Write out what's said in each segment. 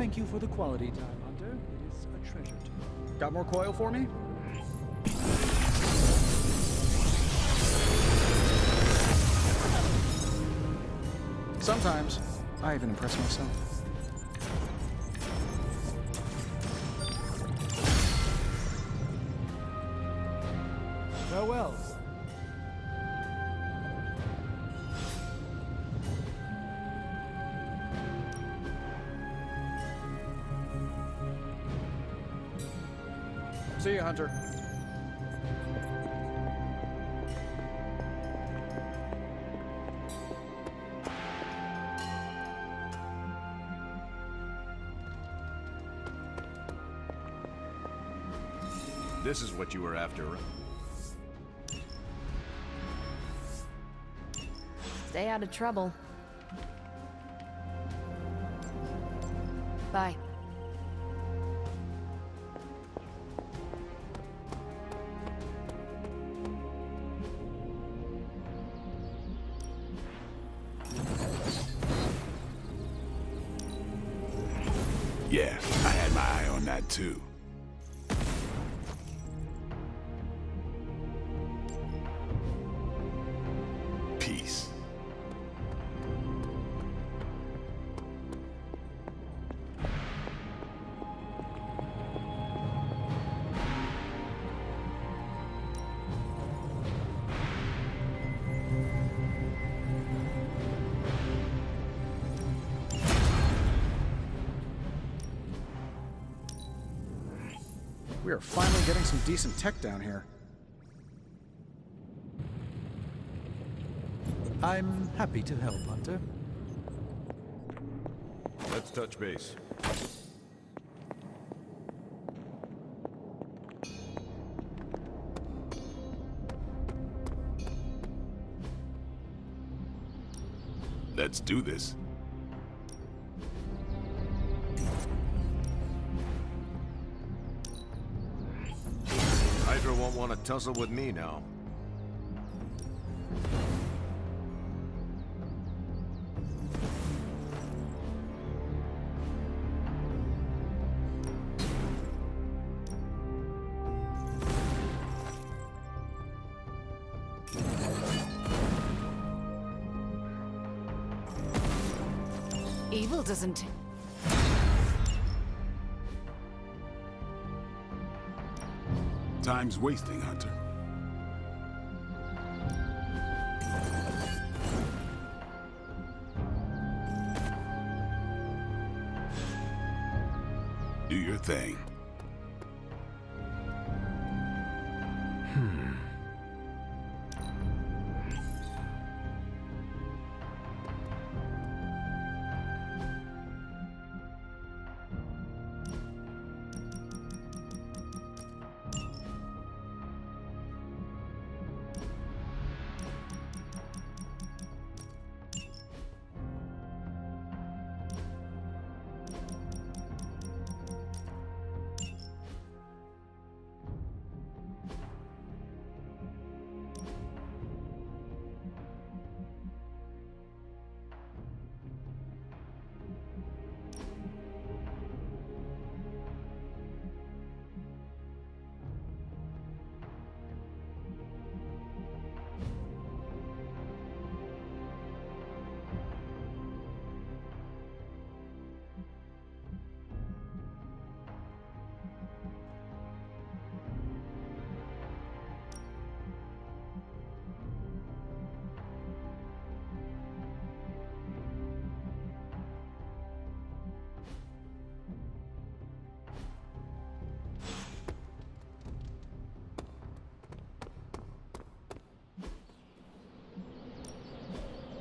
Thank you for the quality time, Hunter. It is a treasure to me. Got more coil for me? Sometimes, I even impress myself. Farewell. See you, Hunter. This is what you were after. Stay out of trouble. Bye. Yeah, I had my eye on that too. Peace. We are finally getting some decent tech down here. I'm happy to help, Hunter. Let's touch base. Let's do this. Hydra won't want to tussle with me now. Evil doesn't... Time's wasting, Hunter. Do your thing.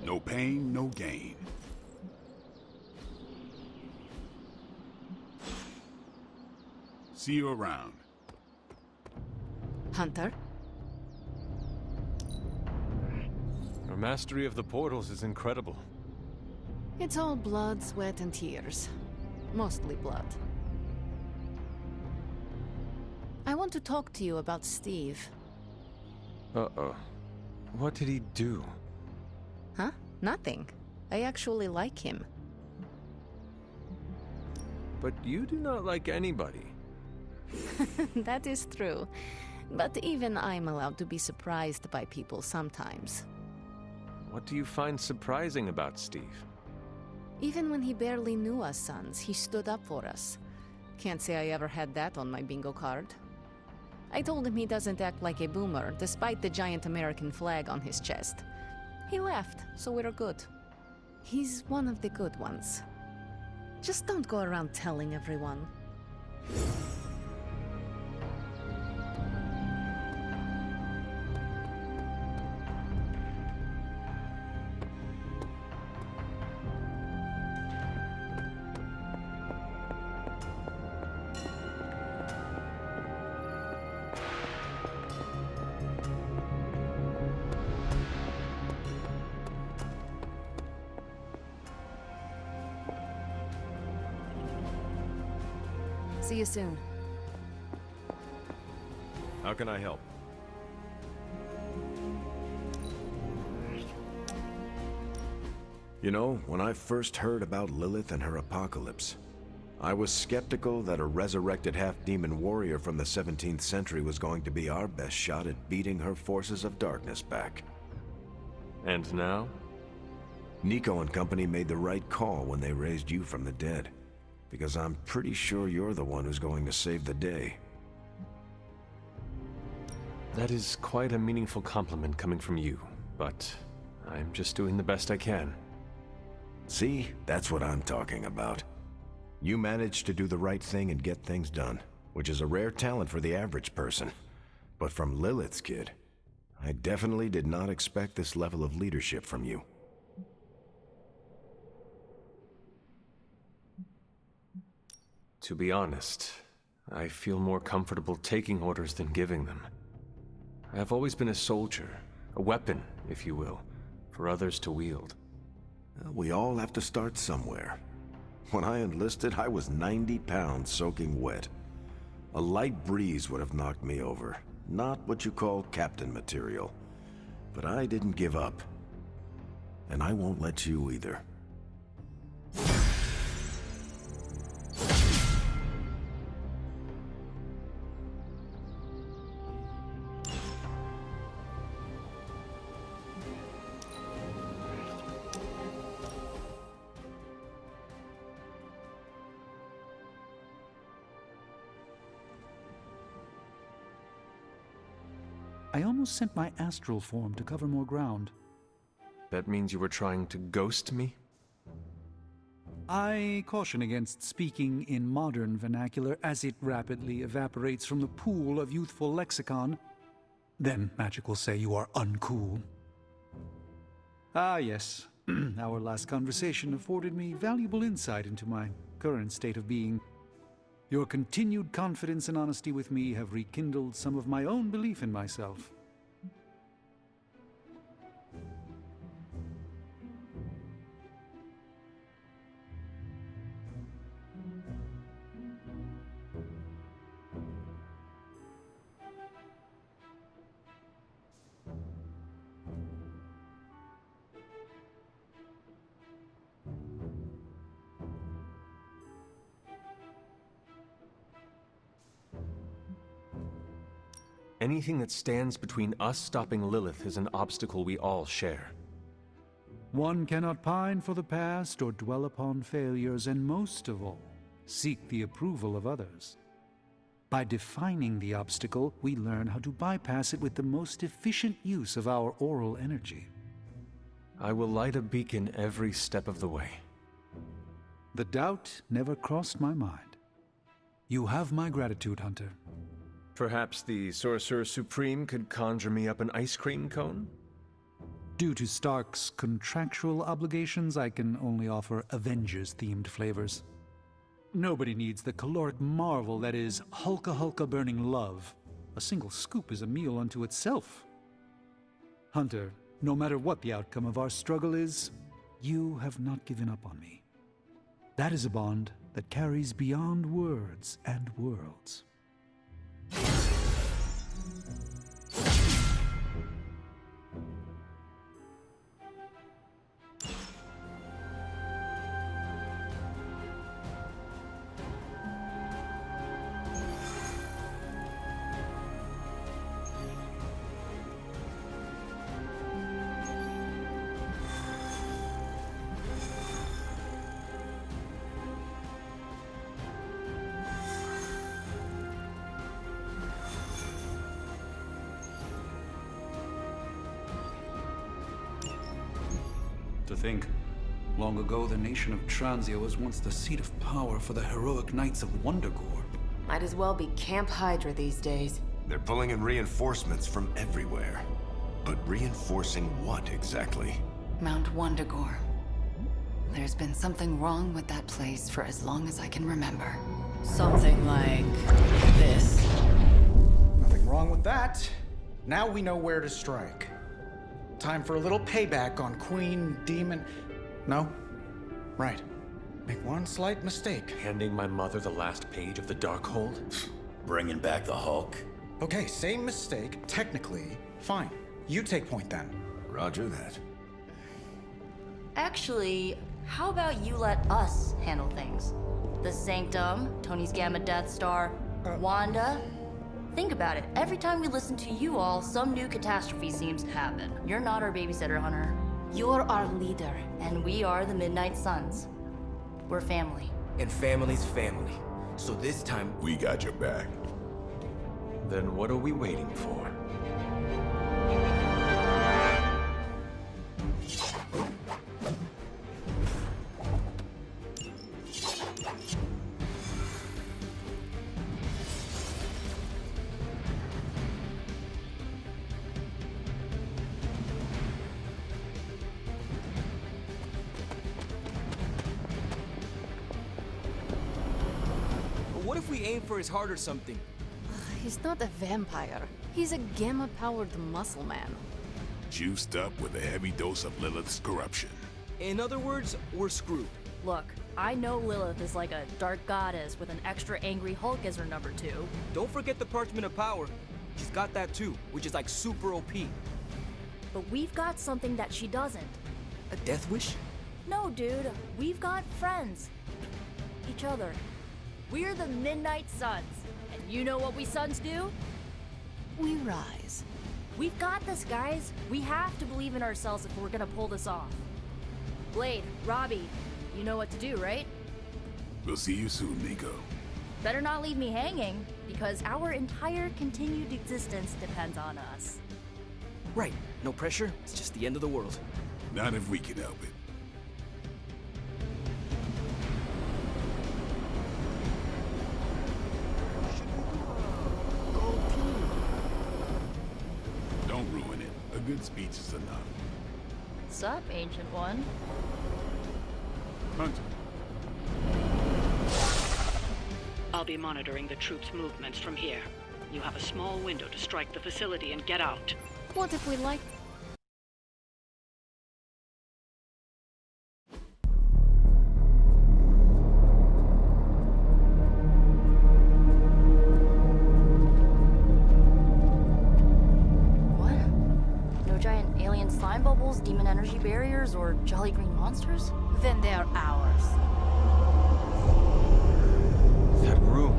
No pain, no gain. See you around. Hunter? Your mastery of the portals is incredible. It's all blood, sweat, and tears. Mostly blood. I want to talk to you about Steve. Uh-oh. What did he do? Huh? Nothing. I actually like him. but you do not like anybody. That is true. But even I'm allowed to be surprised by people sometimes. What do you find surprising about Steve? Even when he barely knew us sons, he stood up for us. Can't say I ever had that on my bingo card. I told him he doesn't act like a boomer, despite the giant American flag on his chest. He laughed, so we're good. He's one of the good ones. Just don't go around telling everyone. See you soon. How can I help? You know, when I first heard about Lilith and her apocalypse, I was skeptical that a resurrected half-demon warrior from the 17th century was going to be our best shot at beating her forces of darkness back. And now? Nico and company made the right call when they raised you from the dead. Because I'm pretty sure you're the one who's going to save the day. That is quite a meaningful compliment coming from you, but I'm just doing the best I can. See? That's what I'm talking about. You managed to do the right thing and get things done, which is a rare talent for the average person. But from Lilith's kid, I definitely did not expect this level of leadership from you. To be honest, I feel more comfortable taking orders than giving them. I have always been a soldier, a weapon, if you will, for others to wield. We all have to start somewhere. When I enlisted, I was 90 pounds soaking wet. A light breeze would have knocked me over. Not what you call captain material. But I didn't give up. And I won't let you either. I almost sent my astral form to cover more ground. That means you were trying to ghost me? I caution against speaking in modern vernacular as it rapidly evaporates from the pool of youthful lexicon. Then magic will say you are uncool. Ah, yes. Our last conversation afforded me valuable insight into my current state of being. Your continued confidence and honesty with me have rekindled some of my own belief in myself. Anything that stands between us stopping Lilith is an obstacle we all share. One cannot pine for the past or dwell upon failures, and most of all, seek the approval of others. By defining the obstacle, we learn how to bypass it with the most efficient use of our oral energy. I will light a beacon every step of the way. The doubt never crossed my mind. You have my gratitude, Hunter. Perhaps the Sorcerer Supreme could conjure me up an ice cream cone? Due to Stark's contractual obligations, I can only offer Avengers-themed flavors. Nobody needs the caloric marvel that is Hulka Hulka burning love. A single scoop is a meal unto itself. Hunter, no matter what the outcome of our struggle is, you have not given up on me. That is a bond that carries beyond words and worlds. To think, long ago the nation of Transia was once the seat of power for the heroic knights of Wundagore. Might as well be Camp Hydra these days. They're pulling in reinforcements from everywhere. But reinforcing what exactly? Mount Wundagore. There's been something wrong with that place for as long as I can remember. Something like this. Nothing wrong with that. Now we know where to strike. Time for a little payback on Queen Demon... No? Right. Make one slight mistake. Handing my mother the last page of the Darkhold? Bringing back the Hulk. Okay, same mistake. Technically, fine. You take point then. Roger that. Actually, how about you let us handle things? The Sanctum, Tony's Gamma Death Star, Wanda. Think about it. Every time we listen to you all, some new catastrophe seems to happen. You're not our babysitter, Hunter. You're our leader. And we are the Midnight Suns. We're family. And family's family. So this time, We got your back. Then what are we waiting for? what if we aim for his heart or something? He's not a vampire. He's a gamma-powered muscle man. Juiced up with a heavy dose of Lilith's corruption. In other words, we're screwed. Look, I know Lilith is like a dark goddess with an extra angry Hulk as her number 2. Don't forget the Parchment of Power. She's got that too, which is like super OP. But we've got something that she doesn't. A death wish? No, dude. We've got friends. Each other. We're the Midnight Suns. And you know what we Suns do? We rise. We've got this, guys. We have to believe in ourselves if we're gonna pull this off. Blade, Robbie, you know what to do, right? We'll see you soon, Nico. Better not leave me hanging, because our entire continued existence depends on us. Right. No pressure. It's just the end of the world. Not if we can help it. Don't ruin it. A good speech is enough. Sup, Ancient One? Hunter. I'll be monitoring the troops' movements from here. You have a small window to strike the facility and get out. What if we like... What? No giant alien slime bubbles, demon energy barriers, or jolly green monsters? Then they're ours. That room.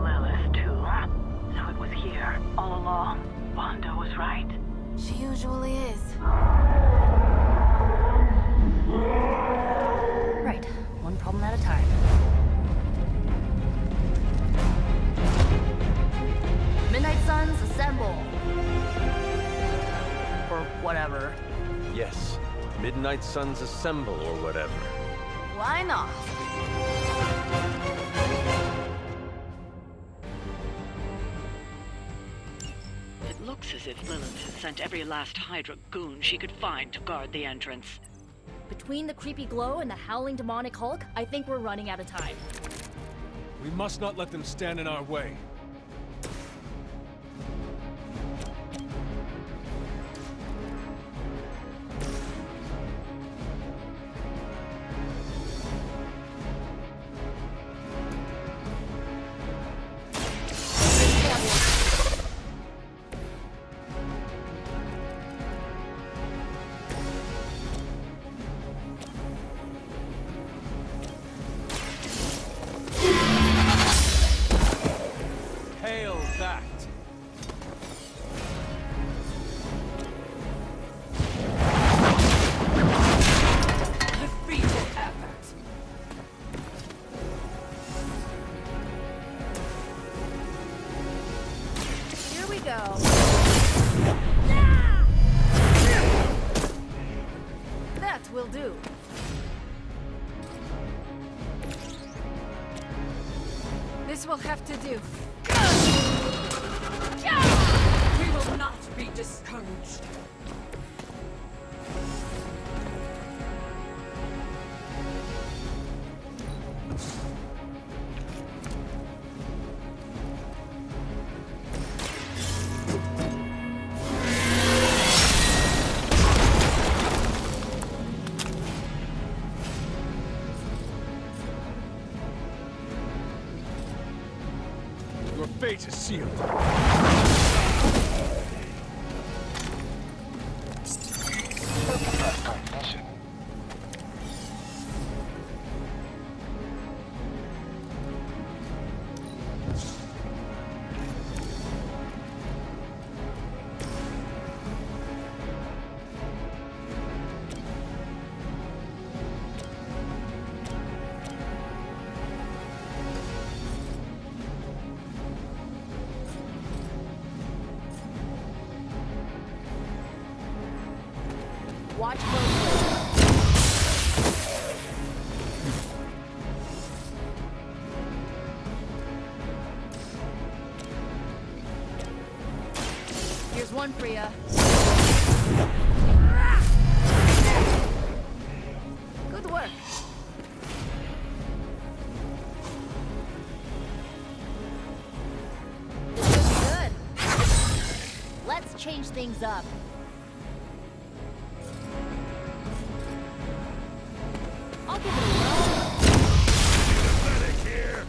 Lilith, too. So it was here, all along. Wanda was right. She usually is. Right. One problem at a time. Midnight Suns, assemble! Or whatever. Yes. Midnight Suns assemble or whatever. Why not? It looks as if Lilith has sent every last Hydra goon she could find to guard the entrance. Between the creepy glow and the howling demonic Hulk, I think we're running out of time. We must not let them stand in our way. have to do. We will not be discouraged. Your fate is sealed. Watch closely. Here's one for ya. Good work. Good. Let's change things up. I'll give it a whirl. Pathetic here.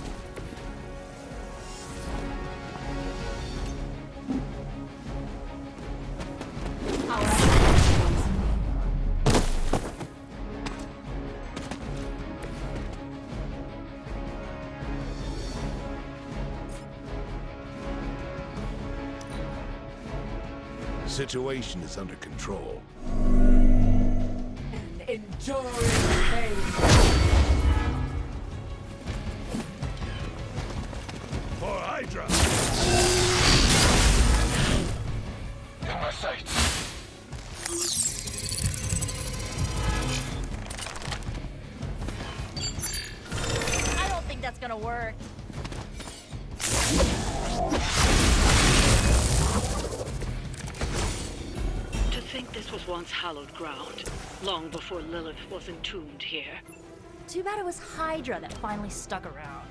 Situation is under control. Enjoy the pain. For Hydra! In my sights. I don't think that's gonna work. To think this was once hallowed ground, long before Lilith was entombed here. Too bad it was Hydra that finally stuck around.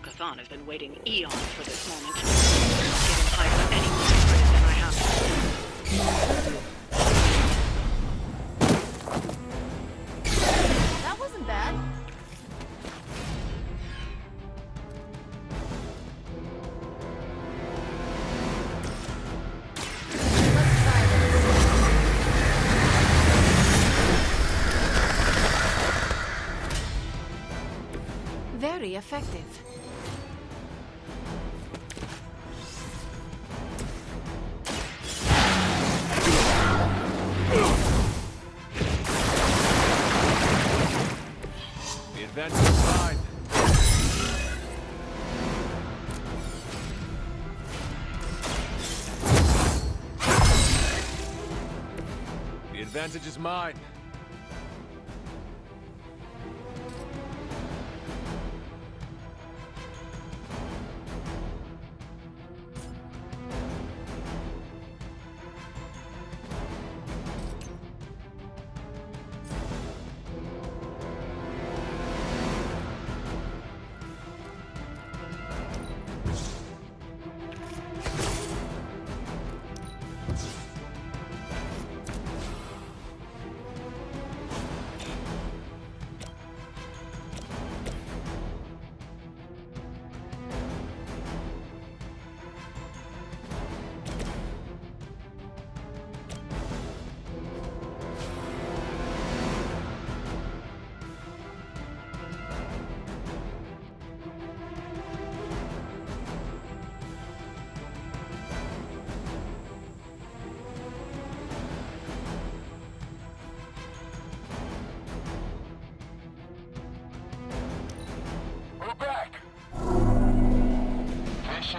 Chthon has been waiting eons for this moment. Giving Hydra any more credit than I have. That wasn't bad. Let's try this. Very effective. The advantage is mine. The advantage is mine.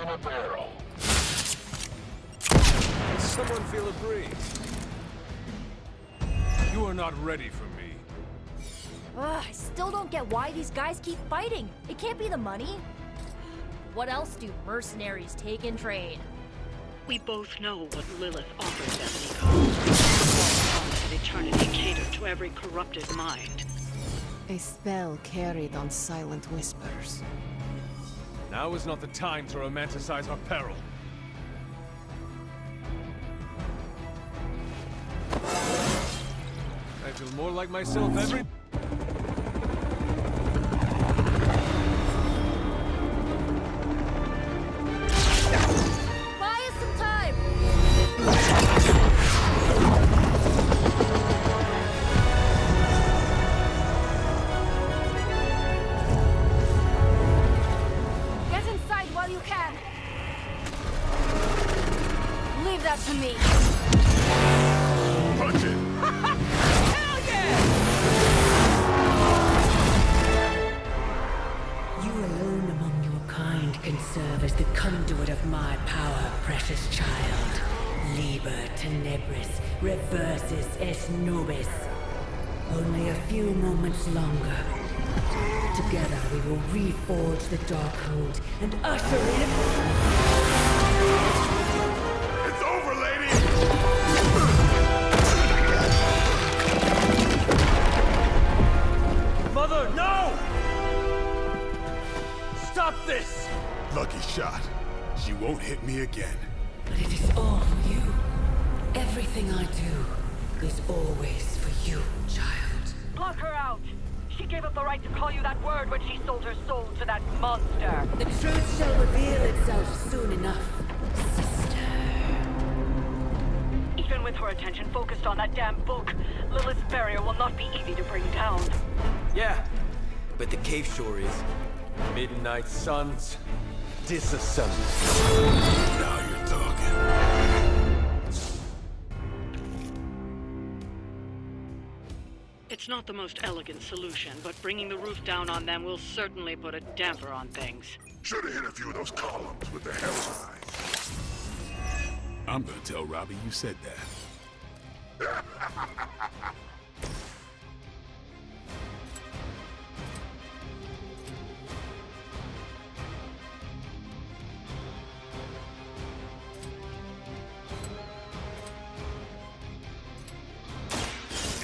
in a barrel. Does someone feel a breeze? You are not ready for me. Ugh, I still don't get why these guys keep fighting. It can't be the money. What else do mercenaries take in trade? We both know what Lilith offers, Ebony Carl. Bonds of eternity cater to every corrupted mind. A spell carried on silent whispers. Now is not the time to romanticize our peril. I feel more like myself every... Buy us some time! Get inside while you can! Leave that to me! Punch it! Hell yeah! You alone among your kind can serve as the conduit of my power, precious child. Liber tenebris, reversus est nobis. Only a few moments longer. Together we will reforge the Darkhold and usher in... It's over, lady! Mother, no! Stop this! Lucky shot. She won't hit me again. But it is all for you. Everything I do is always for you, child. Block her out! She gave up the right to call you that word when she sold her soul to that monster. The truth shall reveal itself soon enough, sister. Even with her attention focused on that damn book, Lilith's barrier will not be easy to bring down. Yeah, but the cave sure is. Midnight suns, disassemble. Now you're talking. It's not the most elegant solution, but bringing the roof down on them will certainly put a damper on things. Should have hit a few of those columns with the hell sign. I'm gonna tell Robbie you said that.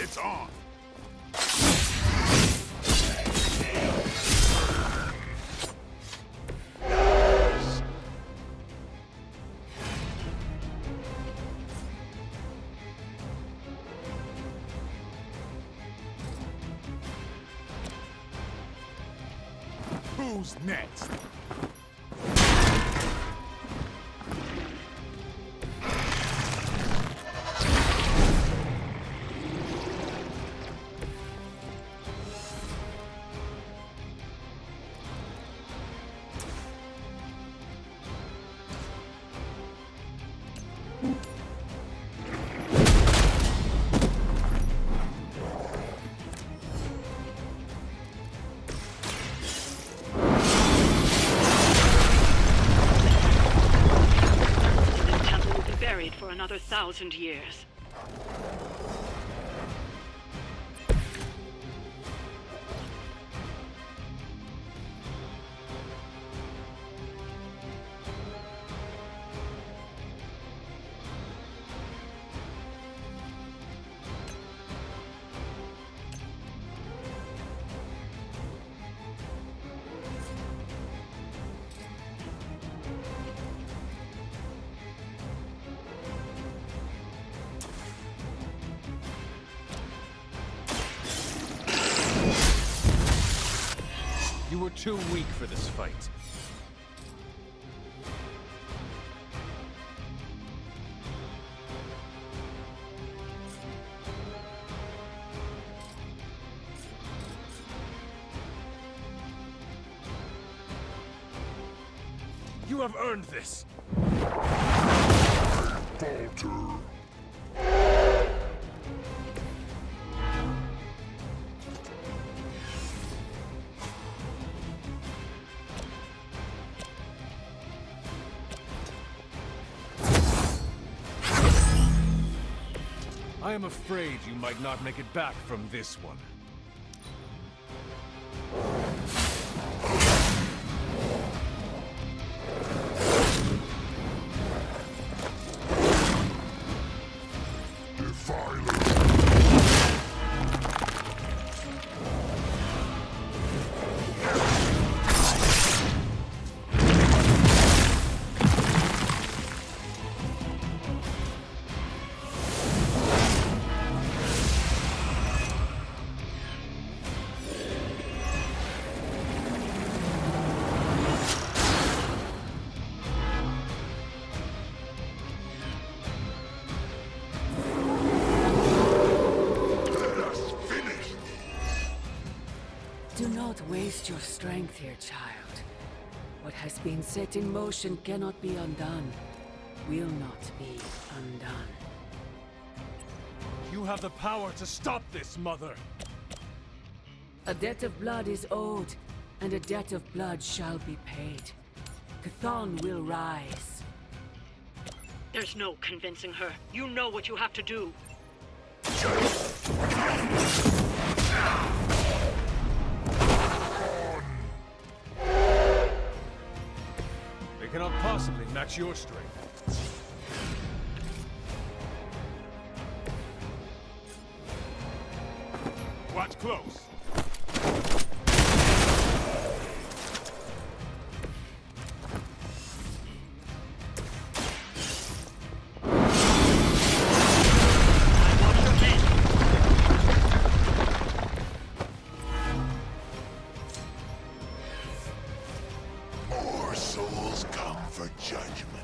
It's on. Who's next? For another 1,000 years. You were too weak for this fight. You have earned this. Falter. I am afraid you might not make it back from this one. Do not waste your strength here, child. What has been set in motion cannot be undone. Will not be undone. You have the power to stop this, Mother! A debt of blood is owed, and a debt of blood shall be paid. Chthon will rise. There's no convincing her. You know what you have to do. They cannot possibly match your strength. Watch close. More souls come for judgment.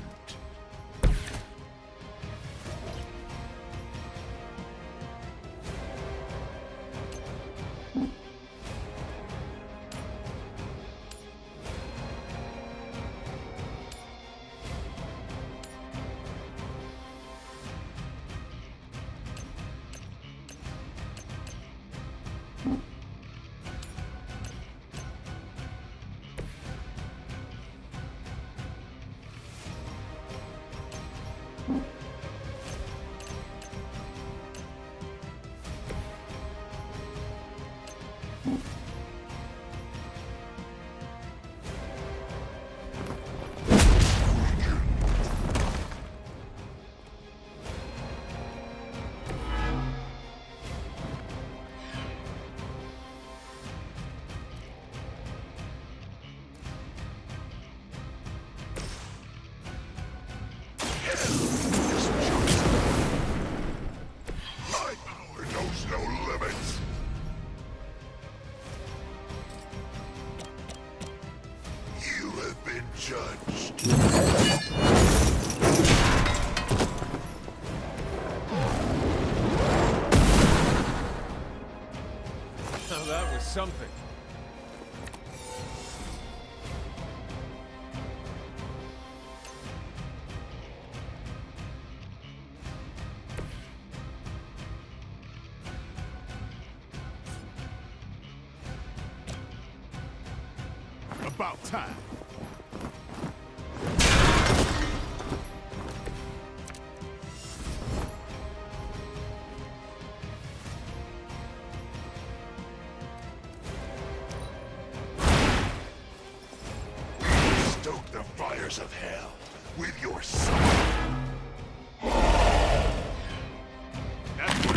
My power knows no limits. You have been judged. Now that was something. About time. Stoke the fires of hell with your sword. That's what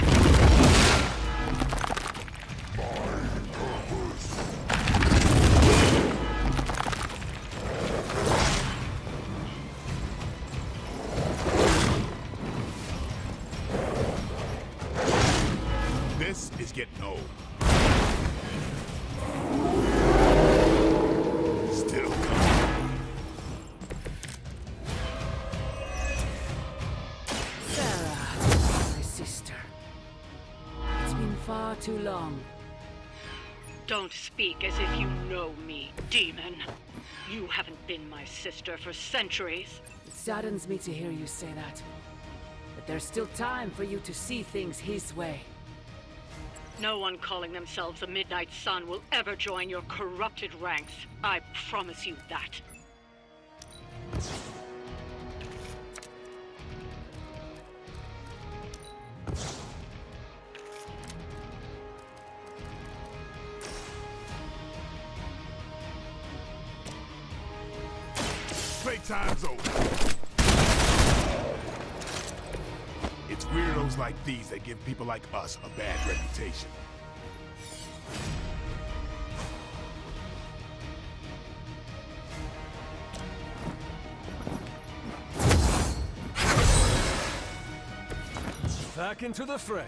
this is getting old. Still coming. Sarah, my sister. It's been far too long. Don't speak as if you know me, demon. You haven't been my sister for centuries. It saddens me to hear you say that. But there's still time for you to see things his way. No one calling themselves the Midnight Sun will ever join your corrupted ranks. I promise you that. Playtime's over. It's weirdos like these that give people like us a bad reputation. Back into the fray.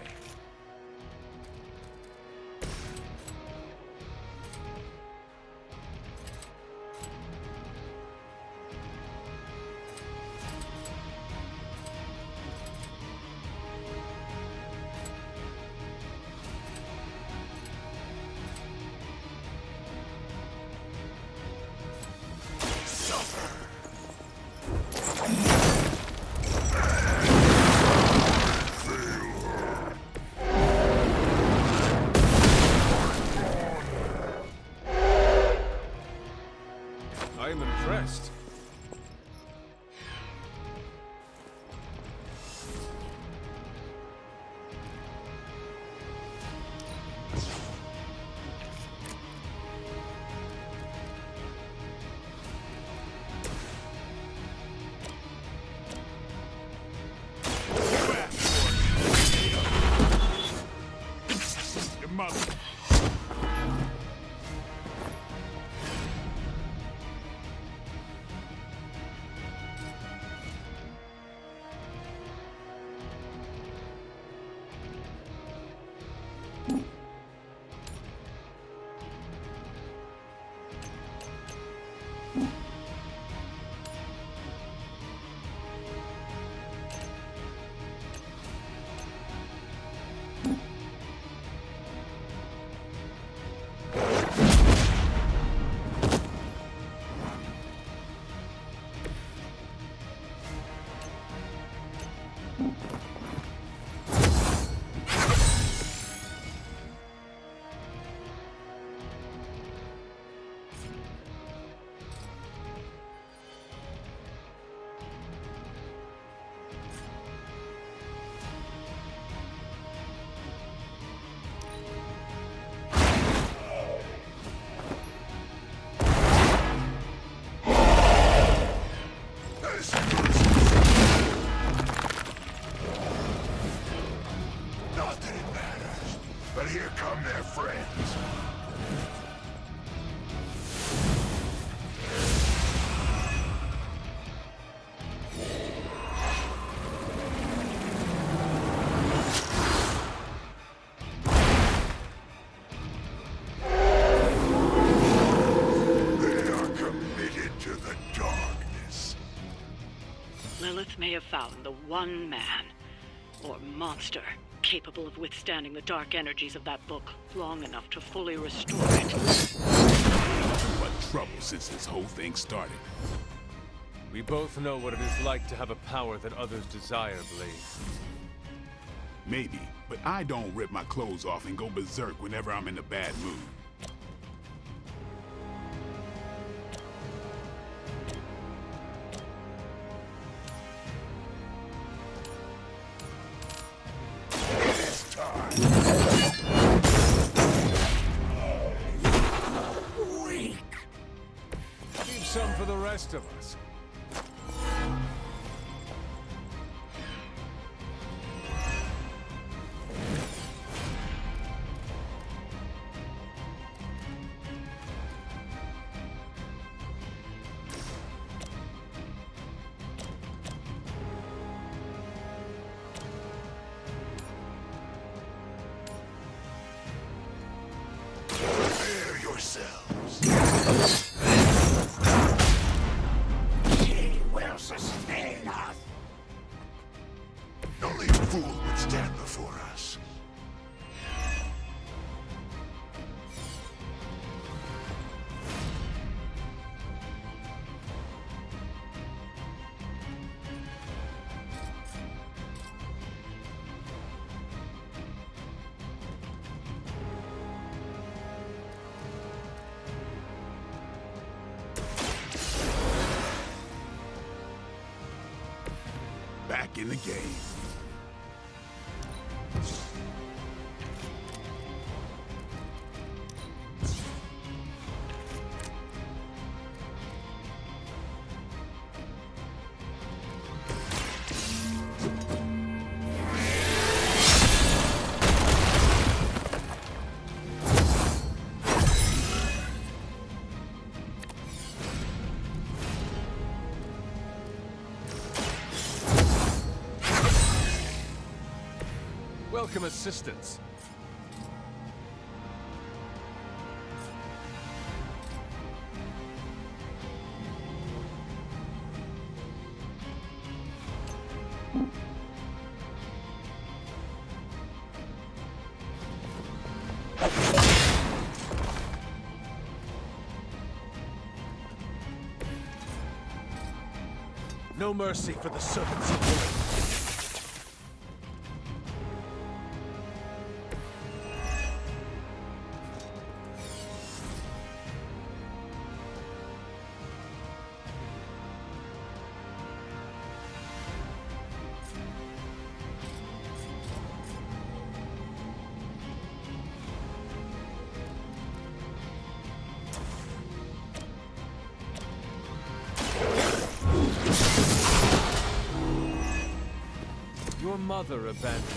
I am impressed. Your mother. Nothing matters, but here come their friends. They are committed to the darkness. Lilith may have found the one man, or monster, capable of withstanding the dark energies of that book long enough to fully restore it. What trouble since this whole thing started? We both know what it is like to have a power that others desire, Blade. Maybe, but I don't rip my clothes off and go berserk whenever I'm in a bad mood. Leave some for the rest of us. Prepare yourselves. He will sustain us. Only a fool would stand before us. Back in the game. Welcome assistance. No mercy for the servants of Lilith. Your mother abandoned you.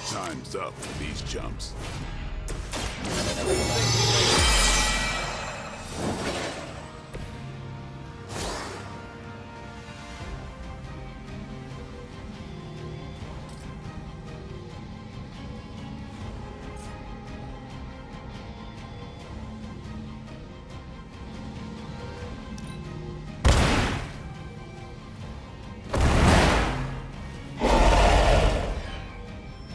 Time's up for these chumps.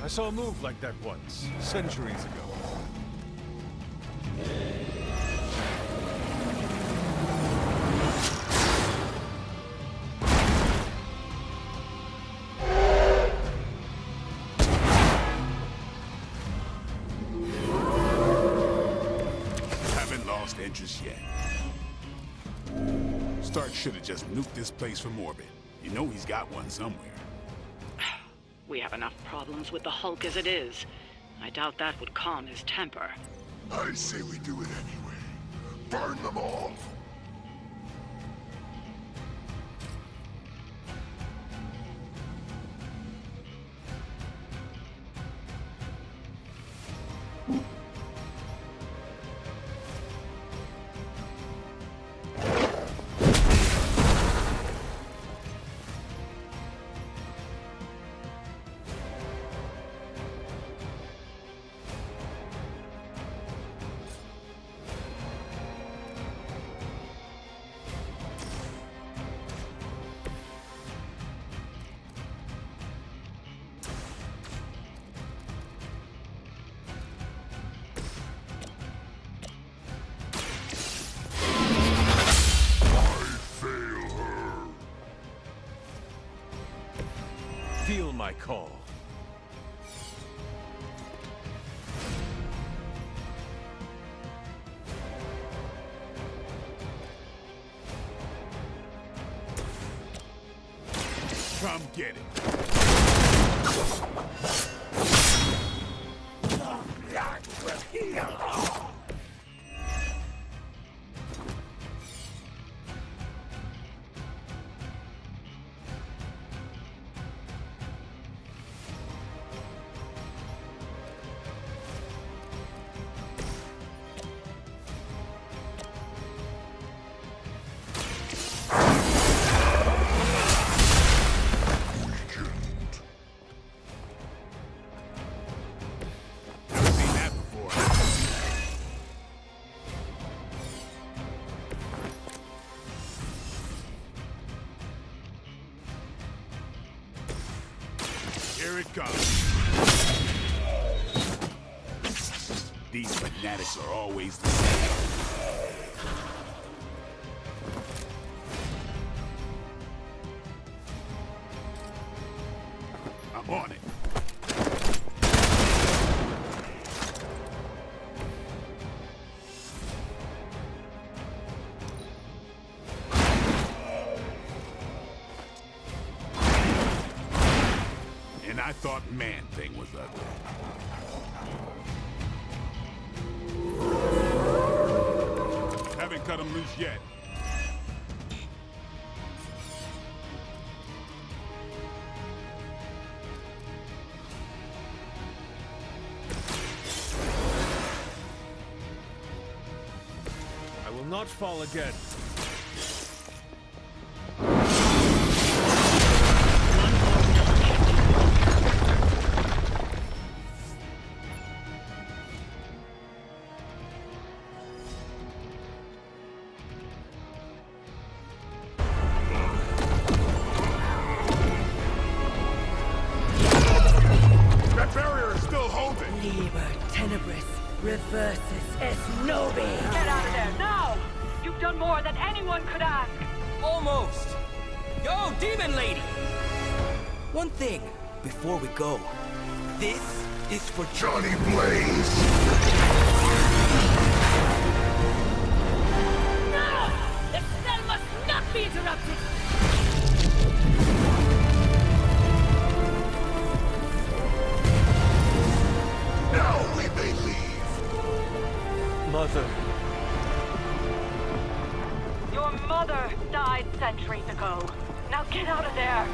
I saw a move like that once, centuries ago. Haven't lost interest yet. Stark should have just nuked this place from orbit. You know he's got one somewhere. We have enough problems with the Hulk as it is. I doubt that would calm his temper. I say we do it anyway. Burn them all! Feel my call. Come get it. Here it comes. These fanatics are always the same. I'm on it. And I thought Man-Thing was ugly. Haven't cut him loose yet. I will not fall again. Tenebris reversus es nobis. Get out of there, now! You've done more than anyone could ask! Almost! Yo, Demon Lady! One thing, before we go. This is for Johnny Blaze! No! The spell must not be interrupted! Now we may leave. Mother. Your mother died centuries ago. Now get out of there!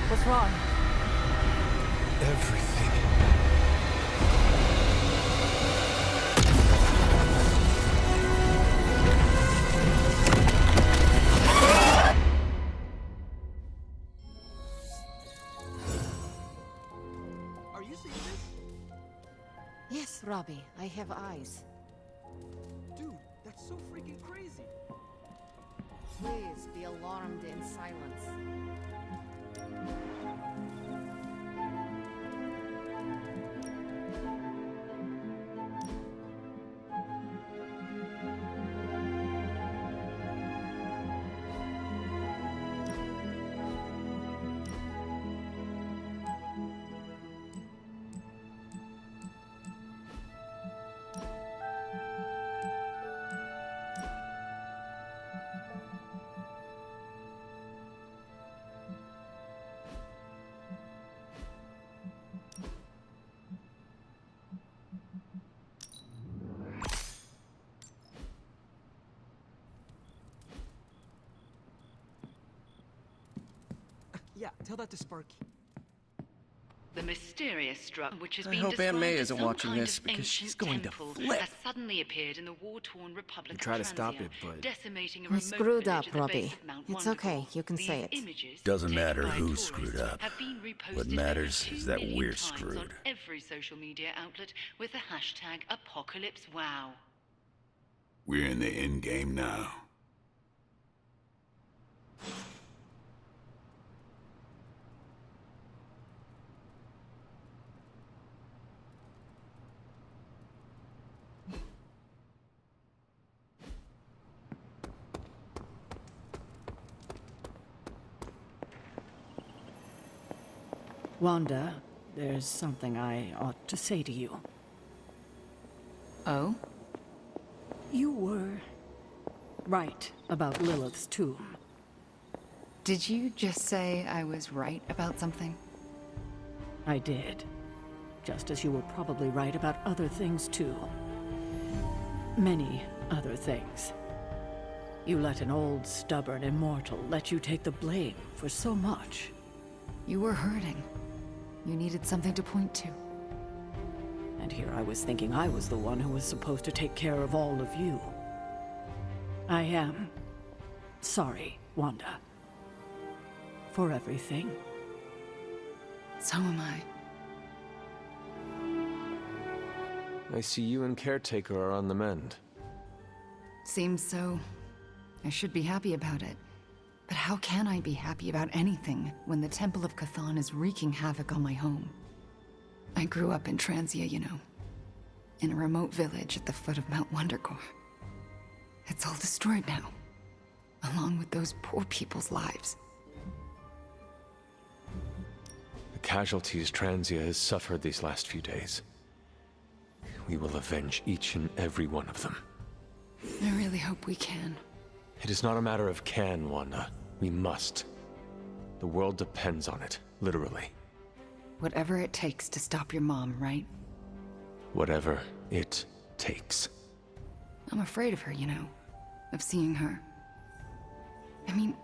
What's wrong? Everything. Are you seeing this? Yes, Robbie, I have eyes. Dude, that's so freaking crazy. Please be alarmed in silence. Yeah, tell that to Sparky. The mysterious structure, which has I been hope Aunt May described as isn't some watching kind this of because she's ancient going to temple, flip. has suddenly appeared in the war-torn Republic We of try to stop Transia, it, but decimating a I remote screwed village up, at the base Robbie. of Mount It's Wonderful. okay, you can These say it. images, Doesn't taken matter by who tourists, screwed up. have been reposted What over matters 2 is that million we're times screwed. on every social media outlet with the hashtag #ApocalypseWow. We're in the end game now. Wanda, there's something I ought to say to you. Oh? You were right about Lilith's tomb. Did you just say I was right about something? I did. Just as you were probably right about other things, too. Many other things. You let an old, stubborn immortal let you take the blame for so much. You were hurting. You needed something to point to. And here I was thinking I was the one who was supposed to take care of all of you. I am sorry, Wanda. For everything. So am I. I see you and Caretaker are on the mend. Seems so. I should be happy about it. But how can I be happy about anything when the Temple of Chthon is wreaking havoc on my home? I grew up in Transia, you know. In a remote village at the foot of Mount Wondergore. It's all destroyed now. Along with those poor people's lives. The casualties Transia has suffered these last few days. We will avenge each and every one of them. I really hope we can. It is not a matter of can, Wanda. We must. The world depends on it, literally. Whatever it takes to stop your mom, right? Whatever it takes. I'm afraid of her, you know. Of seeing her. I mean,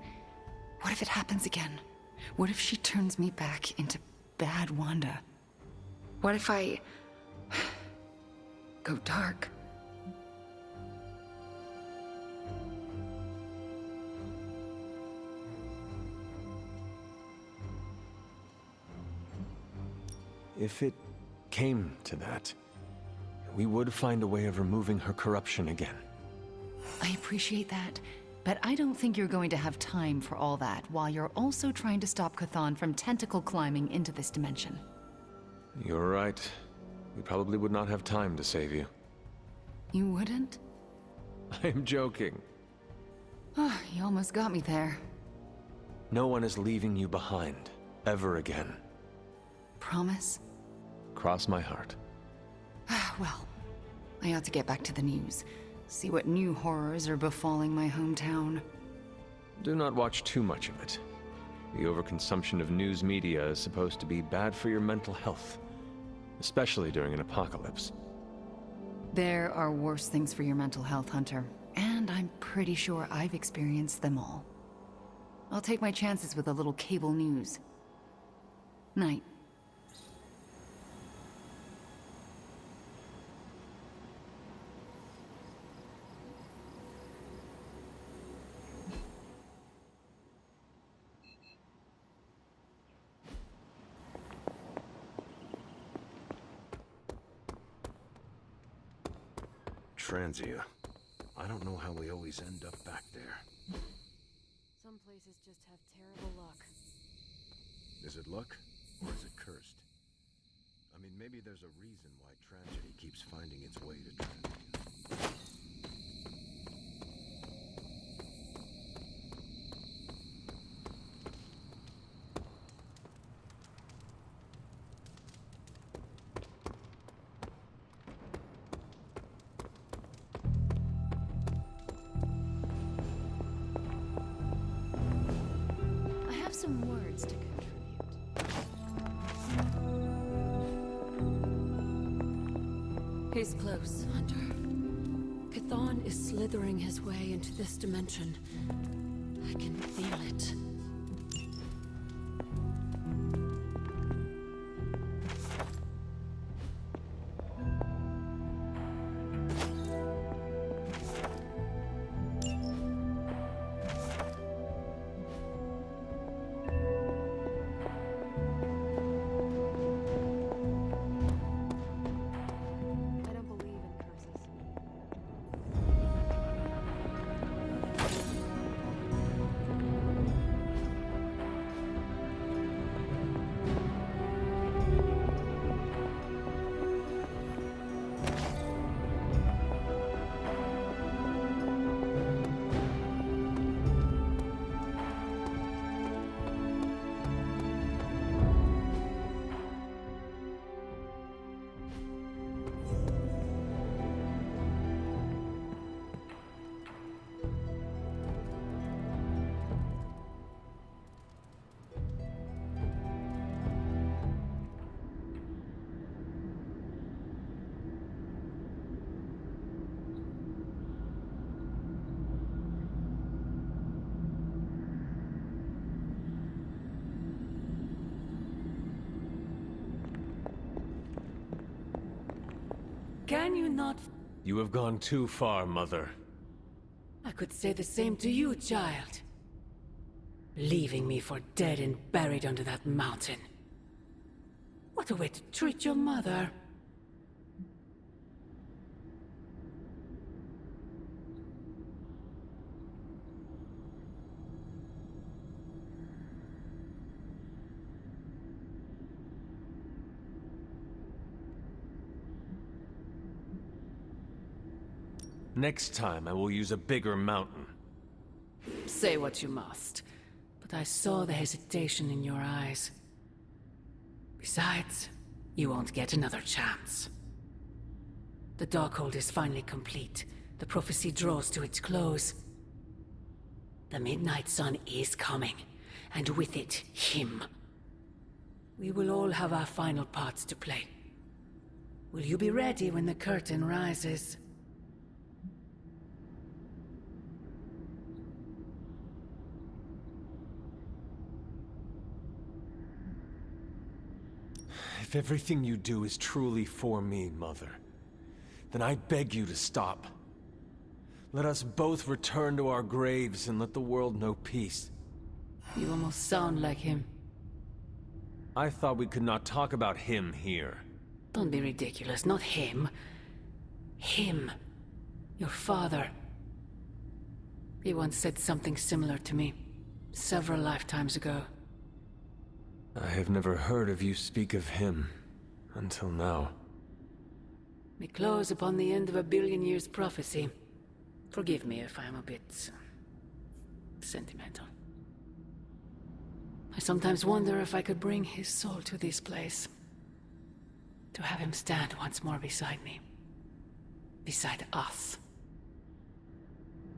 what if it happens again? What if she turns me back into bad Wanda? What if I go dark? If it came to that, we would find a way of removing her corruption again. I appreciate that, but I don't think you're going to have time for all that while you're also trying to stop Chthon from tentacle climbing into this dimension. You're right. We probably would not have time to save you. You wouldn't? I'm joking. Oh, you almost got me there. No one is leaving you behind, ever again. Promise? Cross my heart. Well, I ought to get back to the news. See what new horrors are befalling my hometown. Do not watch too much of it. The overconsumption of news media is supposed to be bad for your mental health, especially during an apocalypse. There are worse things for your mental health, Hunter, and I'm pretty sure I've experienced them all. I'll take my chances with a little cable news. Night. Transia. I don't know how we always end up back there. Some places just have terrible luck. Is it luck, or is it cursed? I mean, maybe there's a reason why tragedy keeps finding its way to Transia. Some words to contribute. He's close, Hunter. Chthon is slithering his way into this dimension. I can feel it. Can you not? You have gone too far, Mother. I could say the same to you, child. Leaving me for dead and buried under that mountain. What a way to treat your mother. Next time, I will use a bigger mountain. Say what you must, but I saw the hesitation in your eyes. Besides, you won't get another chance. The Darkhold is finally complete. The prophecy draws to its close. The Midnight Sun is coming, and with it, him. We will all have our final parts to play. Will you be ready when the curtain rises? If everything you do is truly for me, Mother, then I beg you to stop. Let us both return to our graves and let the world know peace. You almost sound like him. I thought we could not talk about him here. Don't be ridiculous, not him. Him. Your father. He once said something similar to me, several lifetimes ago. I have never heard of you speak of him, until now. We close upon the end of a billion years prophecy. Forgive me if I'm a bit sentimental. I sometimes wonder if I could bring his soul to this place. To have him stand once more beside me. Beside us.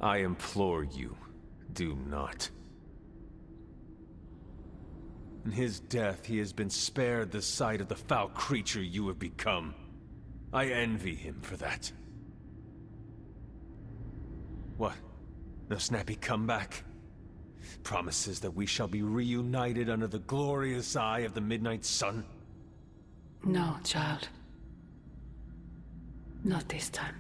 I implore you, do not. In his death, he has been spared the sight of the foul creature you have become. I envy him for that. What? No snappy comeback? Promises that we shall be reunited under the glorious eye of the Midnight Sun? No, child. Not this time.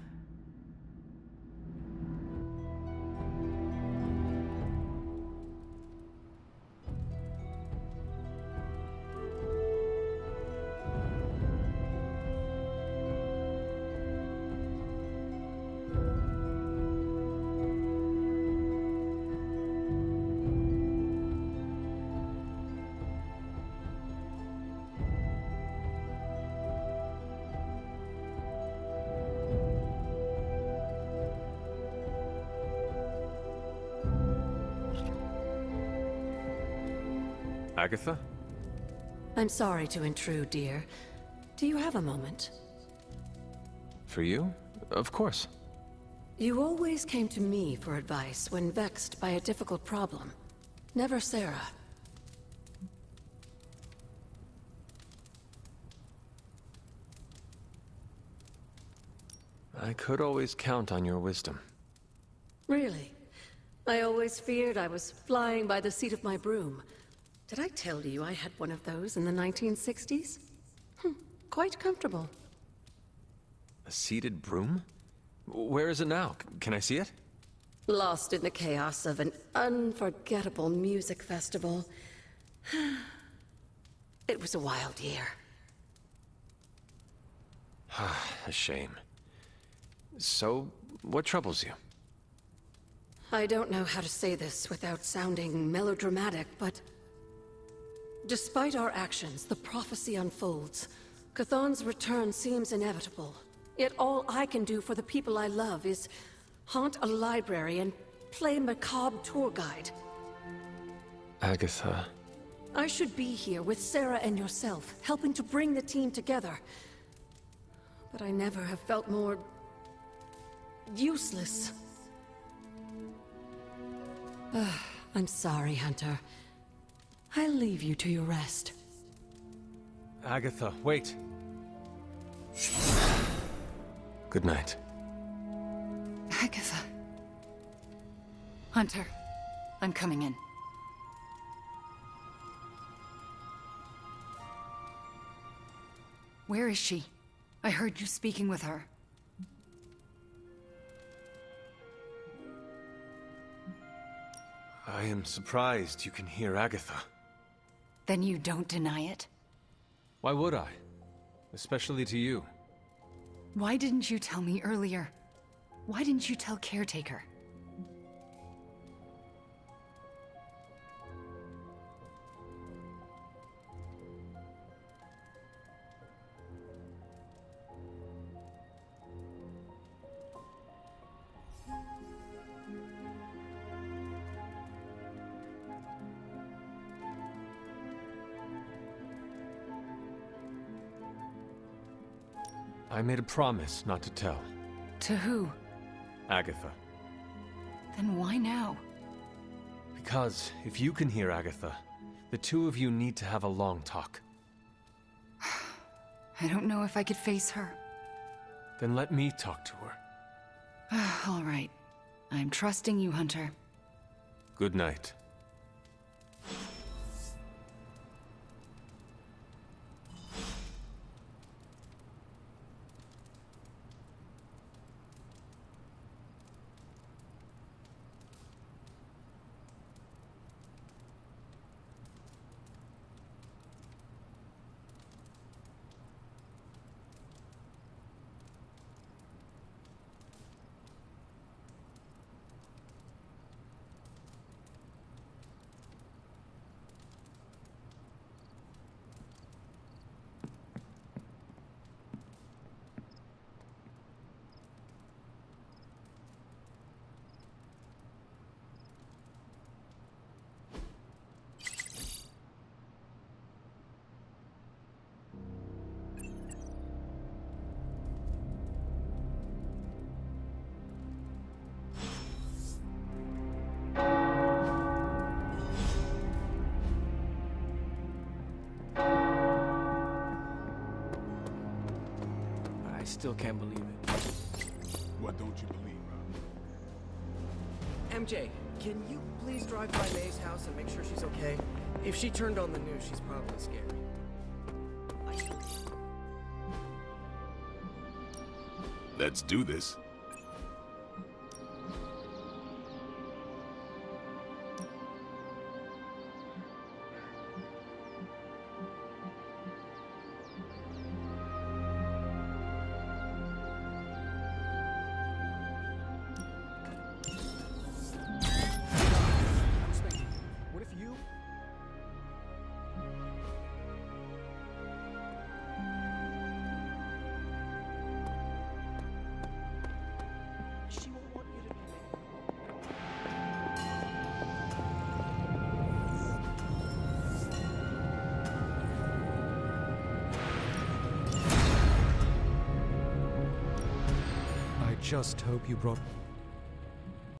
Agatha? I'm sorry to intrude, dear. Do you have a moment? For you? Of course. You always came to me for advice when vexed by a difficult problem. Never Sarah. I could always count on your wisdom. Really? I always feared I was flying by the seat of my broom. Did I tell you I had one of those in the 1960s? Quite comfortable. A seated broom? Where is it now? Can I see it? Lost in the chaos of an unforgettable music festival. It was a wild year. A shame. So, what troubles you? I don't know how to say this without sounding melodramatic, but despite our actions, the prophecy unfolds. Chthon's return seems inevitable. Yet all I can do for the people I love is haunt a library and play macabre tour guide. Agatha. I should be here with Sarah and yourself, helping to bring the team together. But I never have felt more useless. I'm sorry, Hunter. I'll leave you to your rest. Agatha, wait. Good night. Agatha. Hunter, I'm coming in. Where is she? I heard you speaking with her. I am surprised you can hear Agatha. Then you don't deny it? Why would I? Especially to you. Why didn't you tell me earlier? Why didn't you tell Caretaker? I made a promise not to tell. To who? Agatha. Then why now? Because if you can hear Agatha, the two of you need to have a long talk. I don't know if I could face her. Then let me talk to her. All right. I'm trusting you, Hunter. Good night. I still can't believe it. What don't you believe, Rob? MJ, can you please drive by May's house and make sure she's okay? If she turned on the news, she's probably scared. Let's do this. What if you... She won't want you to be I just hope you brought